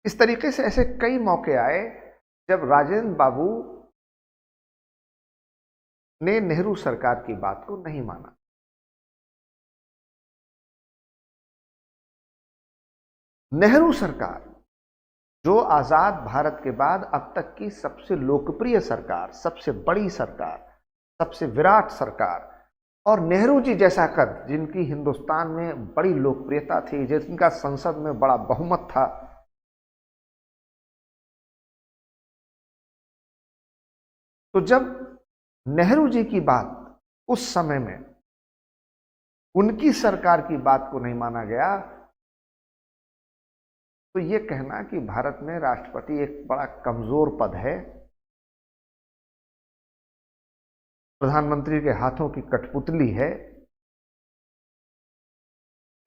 इस तरीके से ऐसे कई मौके आए जब राजेंद्र बाबू ने नेहरू सरकार की बात को नहीं माना। नेहरू सरकार जो आजाद भारत के बाद अब तक की सबसे लोकप्रिय सरकार, सबसे बड़ी सरकार, सबसे विराट सरकार, और नेहरू जी जैसा कद जिनकी हिंदुस्तान में बड़ी लोकप्रियता थी, जिनका संसद में बड़ा बहुमत था, तो जब नेहरू जी की बात उस समय में उनकी सरकार की बात को नहीं माना गया, तो यह कहना कि भारत में राष्ट्रपति एक बड़ा कमजोर पद है, प्रधानमंत्री के हाथों की कठपुतली है,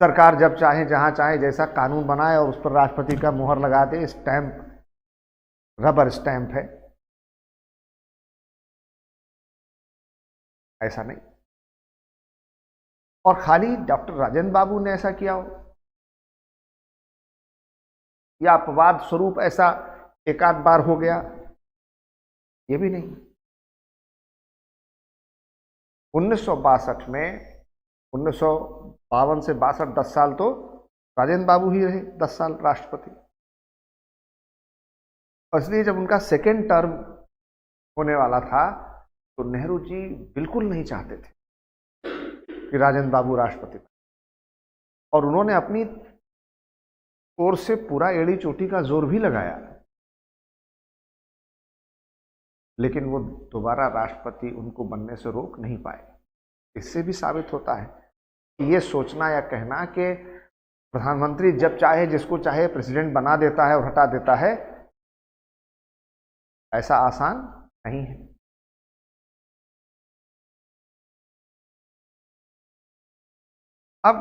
सरकार जब चाहे जहां चाहे जैसा कानून बनाए और उस पर राष्ट्रपति का मुहर लगा दे, स्टैंप, रबर स्टैंप है, ऐसा नहीं। और खाली डॉक्टर राजेंद्र बाबू ने ऐसा किया हो या अपवाद स्वरूप ऐसा एक आध बार हो गया, ये भी नहीं। 1962 में, 1952 से 62, 10 साल तो राजेंद्र बाबू ही रहे, 10 साल राष्ट्रपति। और इसलिए जब उनका सेकेंड टर्म होने वाला था तो नेहरू जी बिल्कुल नहीं चाहते थे कि राजेंद्र बाबू राष्ट्रपति बने, और उन्होंने अपनी ओर से पूरा एड़ी चोटी का जोर भी लगाया, लेकिन वो दोबारा राष्ट्रपति उनको बनने से रोक नहीं पाए। इससे भी साबित होता है कि ये सोचना या कहना कि प्रधानमंत्री जब चाहे जिसको चाहे प्रेसिडेंट बना देता है और हटा देता है, ऐसा आसान नहीं है। अब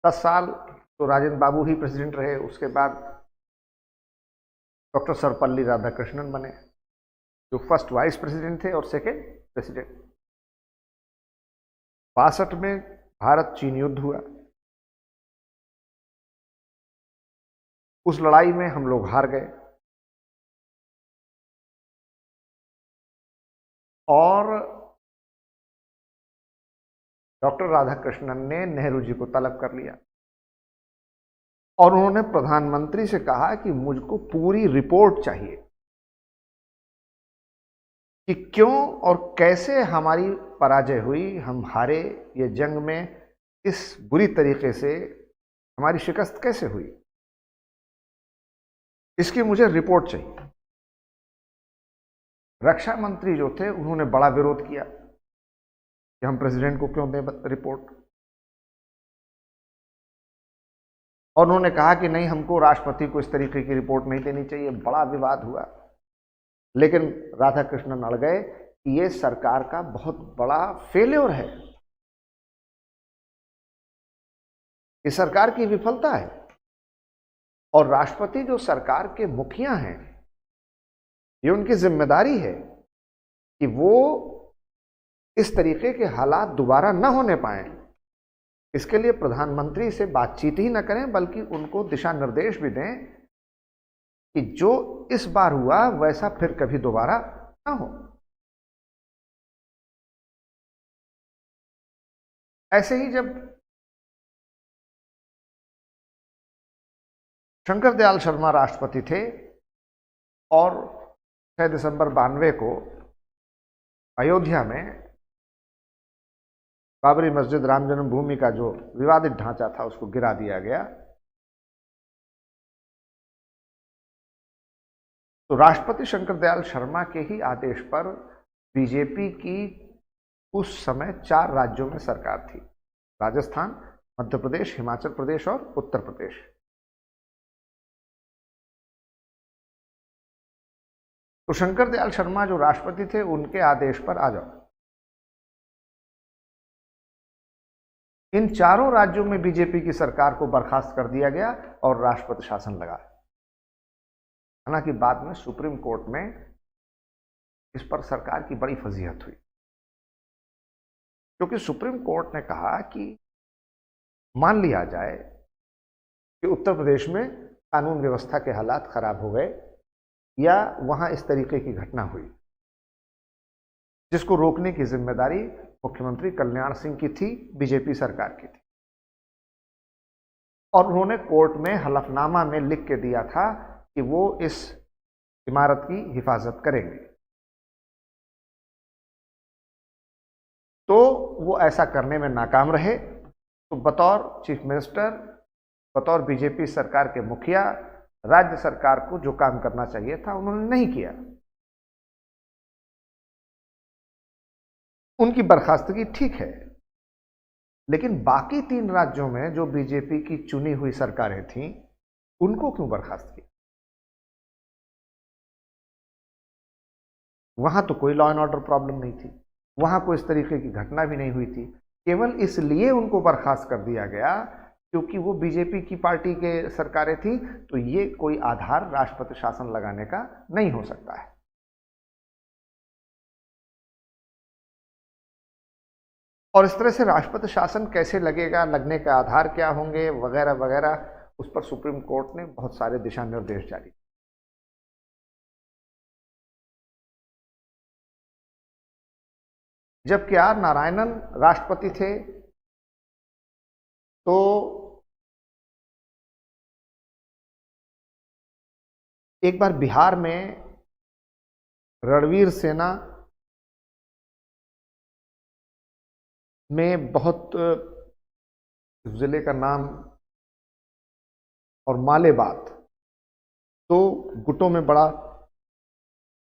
10 साल तो राजेंद्र बाबू ही प्रेसिडेंट रहे, उसके बाद डॉक्टर सर्वपल्ली राधाकृष्णन बने, जो फर्स्ट वाइस प्रेसिडेंट थे और सेकेंड प्रेसिडेंट। 62 में भारत चीन युद्ध हुआ, उस लड़ाई में हम लोग हार गए और डॉक्टर राधाकृष्णन ने नेहरू जी को तलब कर लिया और उन्होंने प्रधानमंत्री से कहा कि मुझको पूरी रिपोर्ट चाहिए कि क्यों और कैसे हमारी पराजय हुई, हम हारे, ये जंग में इस बुरी तरीके से हमारी शिकस्त कैसे हुई, इसकी मुझे रिपोर्ट चाहिए। रक्षा मंत्री जो थे उन्होंने बड़ा विरोध किया कि हम प्रेसिडेंट को क्यों दें रिपोर्ट, और उन्होंने कहा कि नहीं, हमको राष्ट्रपति को इस तरीके की रिपोर्ट नहीं देनी चाहिए। बड़ा विवाद हुआ, लेकिन राधाकृष्णन अड़ गए कि ये सरकार का बहुत बड़ा फेल्योर है, ये सरकार की विफलता है, और राष्ट्रपति जो सरकार के मुखिया हैं, ये उनकी जिम्मेदारी है कि वो इस तरीके के हालात दोबारा न होने पाए। इसके लिए प्रधानमंत्री से बातचीत ही न करें, बल्कि उनको दिशा निर्देश भी दें कि जो इस बार हुआ वैसा फिर कभी दोबारा न हो। ऐसे ही जब शंकर दयाल शर्मा राष्ट्रपति थे और 6 दिसंबर 92 को अयोध्या में बाबरी मस्जिद, राम जन्मभूमि का जो विवादित ढांचा था उसको गिरा दिया गया, तो राष्ट्रपति शंकर दयाल शर्मा के ही आदेश पर बीजेपी की उस समय 4 राज्यों में सरकार थी, राजस्थान, मध्य प्रदेश, हिमाचल प्रदेश और उत्तर प्रदेश। तो शंकर दयाल शर्मा जो राष्ट्रपति थे, उनके आदेश पर आ जाओ। इन चारों राज्यों में बीजेपी की सरकार को बर्खास्त कर दिया गया और राष्ट्रपति शासन लगा। हालांकि बाद में सुप्रीम कोर्ट में इस पर सरकार की बड़ी फजीहत हुई, क्योंकि सुप्रीम कोर्ट ने कहा कि मान लिया जाए कि उत्तर प्रदेश में कानून व्यवस्था के हालात खराब हो गए या वहां इस तरीके की घटना हुई, जिसको रोकने की जिम्मेदारी मुख्यमंत्री कल्याण सिंह की थी, बीजेपी सरकार की थी। और उन्होंने कोर्ट में हलफनामा में लिख के दिया था कि वो इस इमारत की हिफाजत करेंगे। तो वो ऐसा करने में नाकाम रहे। तो बतौर चीफ मिनिस्टर, बतौर बीजेपी सरकार के मुखिया, राज्य सरकार को जो काम करना चाहिए था उन्होंने नहीं किया। उनकी बर्खास्तगी ठीक है, लेकिन बाकी 3 राज्यों में जो बीजेपी की चुनी हुई सरकारें थीं, उनको क्यों बर्खास्त किया? वहां तो कोई लॉ एंड ऑर्डर प्रॉब्लम नहीं थी, वहां कोई इस तरीके की घटना भी नहीं हुई थी। केवल इसलिए उनको बर्खास्त कर दिया गया क्योंकि वो बीजेपी की पार्टी के सरकारें थी। तो ये कोई आधार राष्ट्रपति शासन लगाने का नहीं हो सकता है। और इस तरह से राष्ट्रपति शासन कैसे लगेगा, लगने के आधार क्या होंगे, वगैरह वगैरह, उस पर सुप्रीम कोर्ट ने बहुत सारे दिशा निर्देश जारी किए। जब के आर नारायणन राष्ट्रपति थे तो एक बार बिहार में रणवीर सेना में बहुत, जिले का नाम और मालेबात, तो गुटों में बड़ा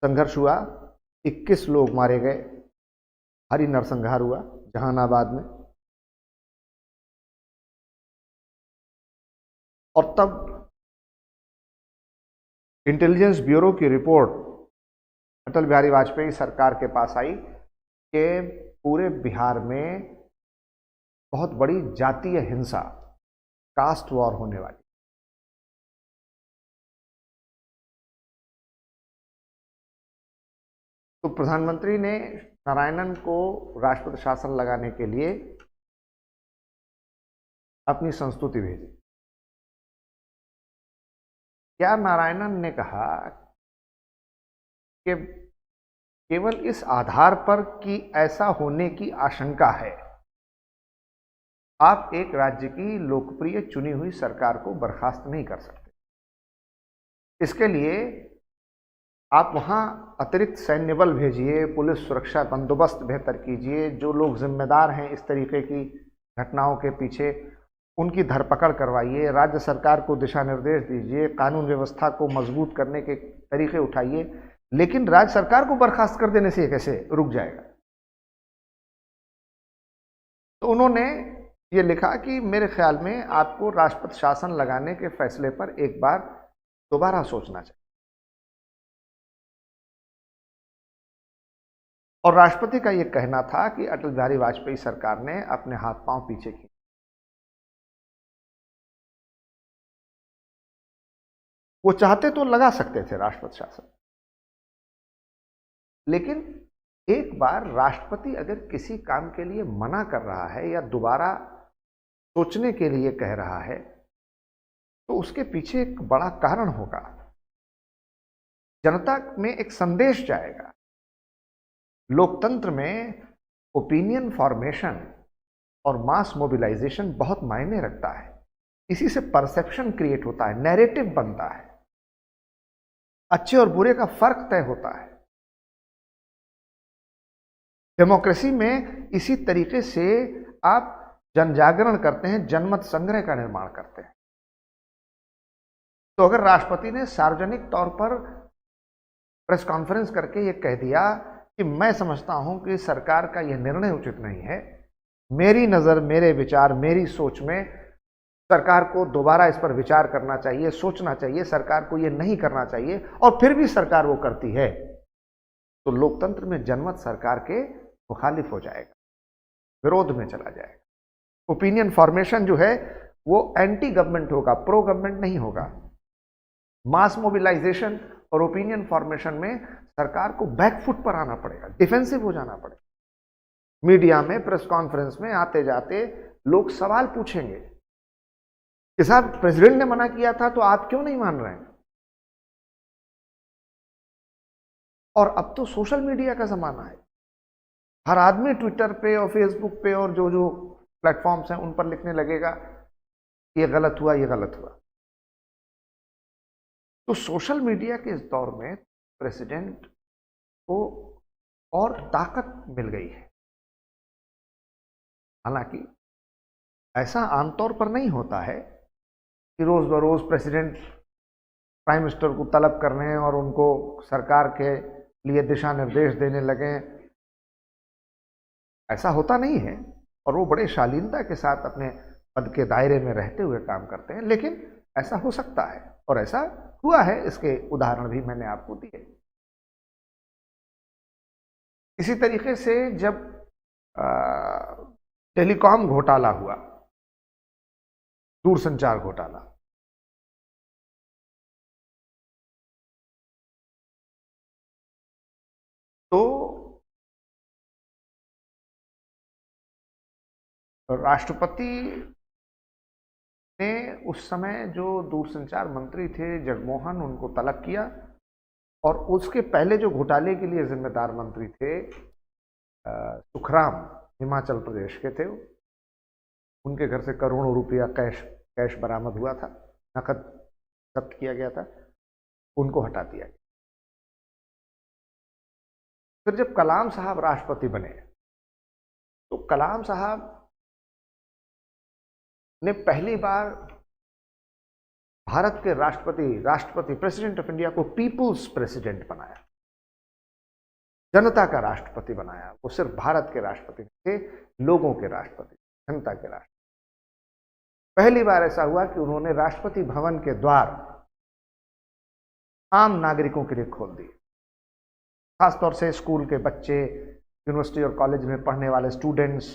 संघर्ष हुआ, 21 लोग मारे गए, भारी नरसंहार हुआ जहानाबाद में। और तब इंटेलिजेंस ब्यूरो की रिपोर्ट अटल बिहारी वाजपेयी सरकार के पास आई कि पूरे बिहार में बहुत बड़ी जातीय हिंसा, कास्ट वॉर होने वाली। तो प्रधानमंत्री ने नारायणन को राष्ट्रपति शासन लगाने के लिए अपनी संस्तुति भेजी। क्या नारायणन ने कहा कि केवल इस आधार पर कि ऐसा होने की आशंका है, आप एक राज्य की लोकप्रिय चुनी हुई सरकार को बर्खास्त नहीं कर सकते। इसके लिए आप वहां अतिरिक्त सैन्य बल भेजिए, पुलिस सुरक्षा बंदोबस्त बेहतर कीजिए, जो लोग जिम्मेदार हैं इस तरीके की घटनाओं के पीछे उनकी धरपकड़ करवाइए, राज्य सरकार को दिशा निर्देश दीजिए, कानून व्यवस्था को मजबूत करने के तरीके उठाइए। लेकिन राज्य सरकार को बर्खास्त कर देने से ये कैसे रुक जाएगा? तो उन्होंने ये लिखा कि मेरे ख्याल में आपको राष्ट्रपति शासन लगाने के फैसले पर एक बार दोबारा सोचना चाहिए। और राष्ट्रपति का यह कहना था कि अटल बिहारी वाजपेयी सरकार ने अपने हाथ पांव पीछे खींचे। वो चाहते तो लगा सकते थे राष्ट्रपति शासन, लेकिन एक बार राष्ट्रपति अगर किसी काम के लिए मना कर रहा है या दोबारा सोचने के लिए कह रहा है तो उसके पीछे एक बड़ा कारण होगा, जनता में एक संदेश जाएगा। लोकतंत्र में ओपिनियन फॉर्मेशन और मास मोबिलाइजेशन बहुत मायने रखता है। इसी से परसेप्शन क्रिएट होता है, नैरेटिव बनता है, अच्छे और बुरे का फर्क तय होता है। डेमोक्रेसी में इसी तरीके से आप जन जागरण करते हैं, जनमत संग्रह का निर्माण करते हैं। तो अगर राष्ट्रपति ने सार्वजनिक तौर पर प्रेस कॉन्फ्रेंस करके ये कह दिया कि मैं समझता हूं कि सरकार का यह निर्णय उचित नहीं है, मेरी नज़र, मेरे विचार, मेरी सोच में सरकार को दोबारा इस पर विचार करना चाहिए, सोचना चाहिए, सरकार को ये नहीं करना चाहिए, और फिर भी सरकार वो करती है, तो लोकतंत्र में जनमत सरकार के मुखालिफ हो जाएगा, विरोध में चला जाएगा। ओपिनियन फॉर्मेशन जो है वो एंटी गवर्नमेंट होगा, प्रो गवर्नमेंट नहीं होगा। मास मोबिलाइजेशन और ओपिनियन फॉर्मेशन में सरकार को बैकफुट पर आना पड़ेगा, डिफेंसिव हो जाना पड़ेगा। मीडिया में, प्रेस कॉन्फ्रेंस में आते जाते लोग सवाल पूछेंगे, कि साहब प्रेसिडेंट ने मना किया था तो आप क्यों नहीं मान रहे हैं। और अब तो सोशल मीडिया का जमाना है, हर आदमी ट्विटर पे और फेसबुक पे और जो जो प्लेटफॉर्म्स हैं उन पर लिखने लगेगा ये गलत हुआ, ये गलत हुआ। तो सोशल मीडिया के इस दौर में प्रेसिडेंट को और ताकत मिल गई है। हालांकि ऐसा आमतौर पर नहीं होता है कि रोज बरोज प्रेसिडेंट प्राइम मिनिस्टर को तलब करने और उनको सरकार के लिए दिशा निर्देश देने लगे। ऐसा होता नहीं है और वो बड़े शालीनता के साथ अपने पद के दायरे में रहते हुए काम करते हैं, लेकिन ऐसा हो सकता है और ऐसा हुआ है। इसके उदाहरण भी मैंने आपको दिए। इसी तरीके से जब टेलीकॉम घोटाला हुआ, दूरसंचार घोटाला, तो राष्ट्रपति ने उस समय जो दूरसंचार मंत्री थे जगमोहन, उनको तलब किया और उसके पहले जो घोटाले के लिए जिम्मेदार मंत्री थे सुखराम, हिमाचल प्रदेश के थे, उनके घर से करोड़ों रुपया कैश बरामद हुआ था, नकद जब्त किया गया था, उनको हटा दिया गया। फिर जब कलाम साहब राष्ट्रपति बने तो कलाम साहब ने पहली बार भारत के राष्ट्रपति प्रेसिडेंट ऑफ इंडिया को पीपुल्स प्रेसिडेंट बनाया, जनता का राष्ट्रपति बनाया। वो सिर्फ भारत के राष्ट्रपति थे, लोगों के राष्ट्रपति, जनता के राष्ट्रपति। पहली बार ऐसा हुआ कि उन्होंने राष्ट्रपति भवन के द्वार आम नागरिकों के लिए खोल दिए, खासतौर से स्कूल के बच्चे, यूनिवर्सिटी और कॉलेज में पढ़ने वाले students,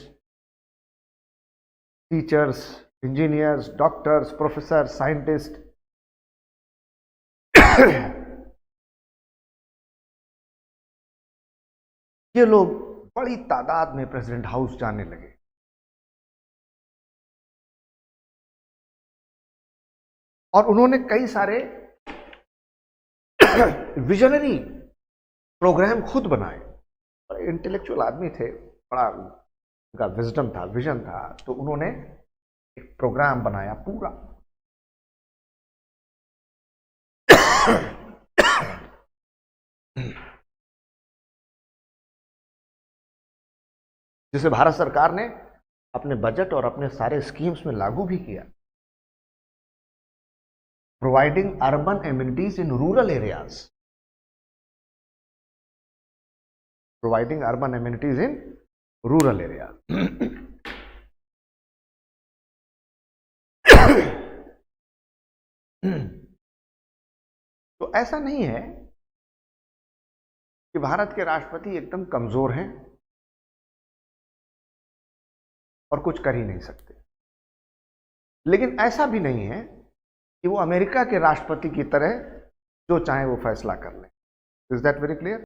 teachers, engineers, doctors, professor, scientist, ये लोग बड़ी तादाद में प्रेसिडेंट हाउस जाने लगे। और उन्होंने कई सारे विजनरी प्रोग्राम खुद बनाए। इंटेलेक्चुअल आदमी थे, बड़ा उनका विजडम था, विजन था, तो उन्होंने एक प्रोग्राम बनाया पूरा। जिसे भारत सरकार ने अपने बजट और अपने सारे स्कीम्स में लागू भी किया। Providing urban amenities in rural areas, providing urban amenities in rural areas. तो ऐसा नहीं है कि भारत के राष्ट्रपति एकदम कमजोर हैं और कुछ कर ही नहीं सकते, लेकिन ऐसा भी नहीं है कि वो अमेरिका के राष्ट्रपति की तरह जो चाहे वो फैसला कर लें। Is that very clear?